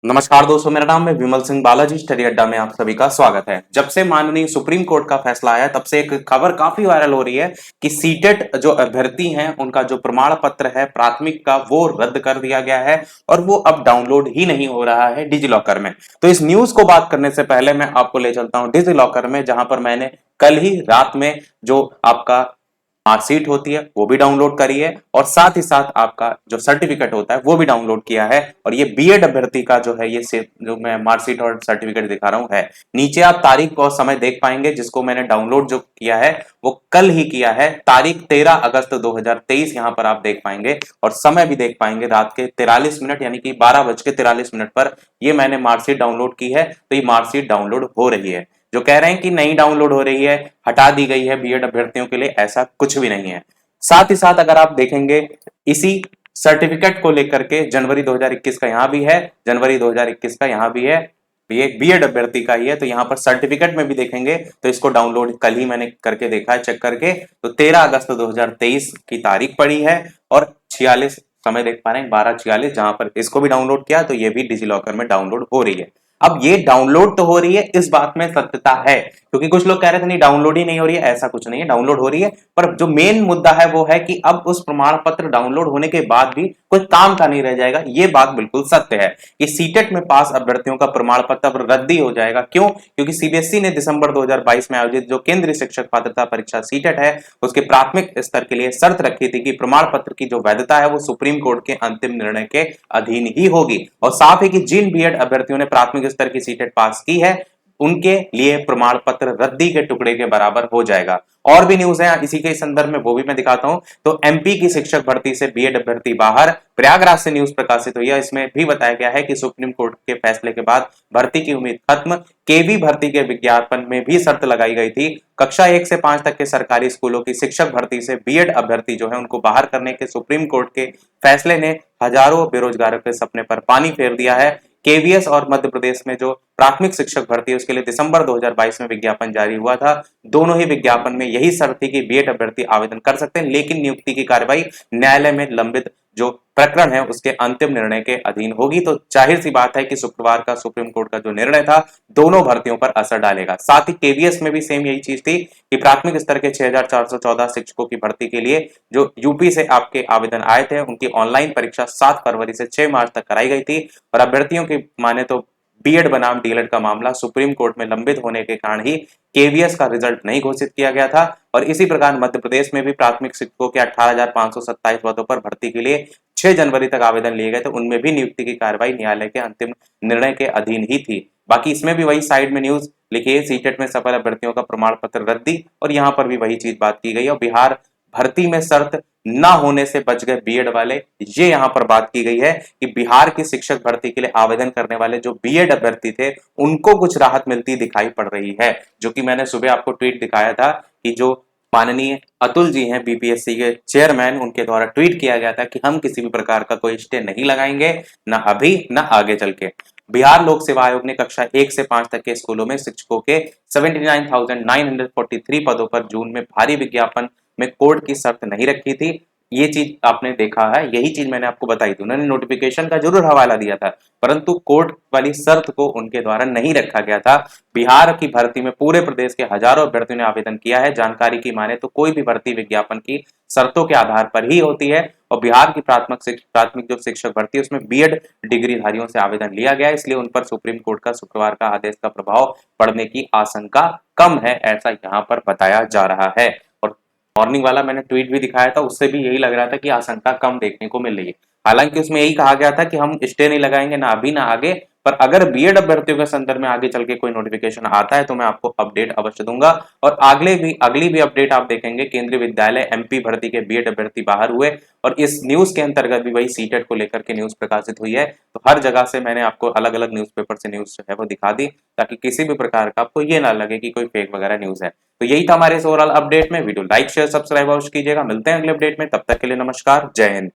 नमस्कार दोस्तों, मेरा नाम है विमल सिंह बालाजी। स्टडी अड्डा में आप सभी का स्वागत है। जब से माननीय सुप्रीम कोर्ट का फैसला आया तब से एक खबर काफी वायरल हो रही है कि सीटेट जो अभ्यर्थी हैं उनका जो प्रमाण पत्र है प्राथमिक का वो रद्द कर दिया गया है और वो अब डाउनलोड ही नहीं हो रहा है डिजी लॉकर में। तो इस न्यूज को बात करने से पहले मैं आपको ले चलता हूं डिजी लॉकर में, जहां पर मैंने कल ही रात में जो आपका मार्कशीट होती है वो भी डाउनलोड करी है और साथ ही साथ आपका जो सर्टिफिकेट होता है वो भी डाउनलोड किया है। और ये बीएड अभ्यर्थी का जो है ये जो मैं मार्कशीट और सर्टिफिकेट दिखा रहा हूं है। नीचे आप तारीख और समय देख पाएंगे, जिसको मैंने डाउनलोड जो किया है वो कल ही किया है। तारीख 13 अगस्त 2023 यहां पर आप देख पाएंगे और समय भी देख पाएंगे रात के 43 मिनट यानी कि 12:43 पर ये मैंने मार्कशीट डाउनलोड की है। तो ये मार्कशीट डाउनलोड हो रही है। जो कह रहे हैं कि नहीं डाउनलोड हो रही है, हटा दी गई है बीएड अभ्यर्थियों के लिए, ऐसा कुछ भी नहीं है। साथ ही साथ अगर आप देखेंगे इसी सर्टिफिकेट को लेकर के जनवरी 2021 का यहां भी है, जनवरी 2021 का यहां भी है, ये बीएड अभ्यर्थी का ही है। तो यहां पर सर्टिफिकेट में भी देखेंगे तो इसको डाउनलोड कल ही मैंने करके देखा है, चेक करके। तो 13 अगस्त 2023 की तारीख पड़ी है और 46 समय देख पा रहे हैं 12:46, जहां पर इसको भी डाउनलोड किया तो ये भी डिजी लॉकर में डाउनलोड हो रही है। अब ये डाउनलोड तो हो रही है, इस बात में सत्यता है, क्योंकि कुछ लोग कह रहे थे नहीं डाउनलोड ही नहीं हो रही है। ऐसा कुछ नहीं है, डाउनलोड हो रही है। पर जो मेन मुद्दा है वो है कि अब उस प्रमाण पत्र डाउनलोड होने के बाद भी कोई काम का नहीं रह जाएगा। ये बात बिल्कुल सत्य है कि सीटेट में पास अभ्यर्थियों का प्रमाण पत्र रद्दी हो जाएगा। क्यों? क्योंकि सीबीएसई ने दिसंबर 2022 में आयोजित जो केंद्रीय शिक्षक पात्रता परीक्षा सीटेट है उसके प्राथमिक स्तर के लिए शर्त रखी थी कि प्रमाण पत्र की जो वैधता है वो सुप्रीम कोर्ट के अंतिम निर्णय के अधीन ही होगी। और साथ ही कि जिन बीएड अभ्यर्थियों ने प्राथमिक स्तर की सीटेट पास की है उनके लिए प्रमाण पत्र रद्दी के टुकड़े के बराबर हो जाएगा। और भी न्यूज है इसी के संदर्भ में, वो भी मैं दिखाता हूं। तो एमपी की शिक्षक भर्ती से बीएड अभ्यर्थी बाहर, प्रयागराज से न्यूज प्रकाशित हुई है। इसमें भी बताया गया है कि सुप्रीम कोर्ट के फैसले के बाद भर्ती की उम्मीद खत्म। केवी भर्ती के विज्ञापन में भी शर्त लगाई गई थी। कक्षा 1 से 5 तक के सरकारी स्कूलों की शिक्षक भर्ती से बीएड अभ्यर्थी जो है उनको बाहर करने के सुप्रीम कोर्ट के फैसले ने हजारों बेरोजगारों के सपने पर पानी फेर दिया है। केवीएस और मध्य प्रदेश में जो प्राथमिक शिक्षक भर्ती है उसके लिए दिसंबर 2022 में विज्ञापन जारी हुआ था। दोनों ही विज्ञापन में यही शर्त थी कि बीएड अभ्यर्थी आवेदन कर सकते हैं, लेकिन नियुक्ति की कार्रवाई न्यायालय में लंबित जो प्रकरण है उसके अंतिम निर्णय के अधीन होगी। तो जाहिर सी बात है कि शुक्रवार का सुप्रीम कोर्ट का जो निर्णय था दोनों भर्तियों पर असर डालेगा। साथ ही केवीएस में भी सेम यही चीज थी कि प्राथमिक स्तर के 6414 शिक्षकों की भर्ती के लिए जो यूपी से आपके आवेदन आए थे उनकी ऑनलाइन परीक्षा 7 फरवरी से 6 मार्च तक कराई गई थी। और अभ्यर्थियों की माने तो बीएड बनाम डीएलएड का मामला सुप्रीम कोर्ट में लंबित होने के कारण ही केवीएस का रिजल्ट नहीं घोषित किया गया था। और इसी प्रकार मध्य प्रदेश में भी प्राथमिक शिक्षकों के 18,527 पदों पर भर्ती के लिए 6 जनवरी तक आवेदन लिए गए थे। उनमें भी नियुक्ति की कार्रवाई न्यायालय के अंतिम निर्णय के अधीन ही थी। बाकी इसमें भी वही साइड में न्यूज लिखी है, सीटेट में सफल अभ्यर्थियों का प्रमाण पत्र रद्दी, और यहां पर भी वही चीज बात की गई है। और बिहार भर्ती में शर्त ना होने से बच गए बीएड वाले, ये यहां पर बात की गई है कि बिहार की शिक्षक भर्ती के लिए आवेदन करने वाले जो बीएड अभ्यर्थी थे उनको कुछ राहत मिलती दिखाई पड़ रही है। जो कि मैंने सुबह आपको ट्वीट दिखाया था कि जो माननीय अतुल जी हैं बीपीएससी के चेयरमैन, उनके द्वारा ट्वीट किया गया था कि हम किसी भी प्रकार का कोई स्टे नहीं लगाएंगे, ना अभी ना आगे चल के। बिहार लोक सेवा आयोग ने कक्षा 1 से 5 तक के स्कूलों में शिक्षकों के 79,943 पदों पर जून में भारी विज्ञापन में कोर्ट की शर्त नहीं रखी थी। ये चीज आपने देखा है, यही चीज मैंने आपको बताई थी। उन्होंने नोटिफिकेशन का जरूर हवाला दिया था, परंतु कोर्ट वाली शर्त को उनके द्वारा नहीं रखा गया था। बिहार की भर्ती में पूरे प्रदेश के हजारों अभ्यर्थियों ने आवेदन किया है। जानकारी की माने तो कोई भी भर्ती विज्ञापन की शर्तों के आधार पर ही होती है। और बिहार की प्राथमिक जो शिक्षक भर्ती है उसमें बीएड डिग्रीधारियों से आवेदन लिया गया है, इसलिए उन पर सुप्रीम कोर्ट का शुक्रवार का आदेश का प्रभाव पड़ने की आशंका कम है, ऐसा यहाँ पर बताया जा रहा है। और मॉर्निंग वाला मैंने ट्वीट भी दिखाया था, उससे भी यही लग रहा था कि आशंका कम देखने को मिल रही है। हालांकि उसमें यही कहा गया था कि हम स्टे नहीं लगाएंगे, ना अभी ना आगे, पर अगर बीएड अभ्यर्थियों के संदर्भ में आगे चल के कोई नोटिफिकेशन आता है तो मैं आपको अपडेट अवश्य दूंगा। और अगली भी अपडेट आप देखेंगे। केंद्रीय विद्यालय एमपी भर्ती के बीएड अभ्यर्थी बाहर हुए और इस न्यूज के अंतर्गत भी वही सीटेट को लेकर के न्यूज प्रकाशित हुई है। तो हर जगह से मैंने आपको अलग अलग न्यूज़पेपर से न्यूज जो है वो दिखा दी, ताकि किसी भी प्रकार का आपको ये ना लगे कि कोई फेक वगैरह न्यूज है। तो यही था हमारे इस ओवरऑल अपडेट में। वीडियो लाइक शेयर सब्सक्राइब अवश्य कीजिएगा। मिलते हैं अगले अपडेट में, तब तक के लिए नमस्कार, जय हिंद।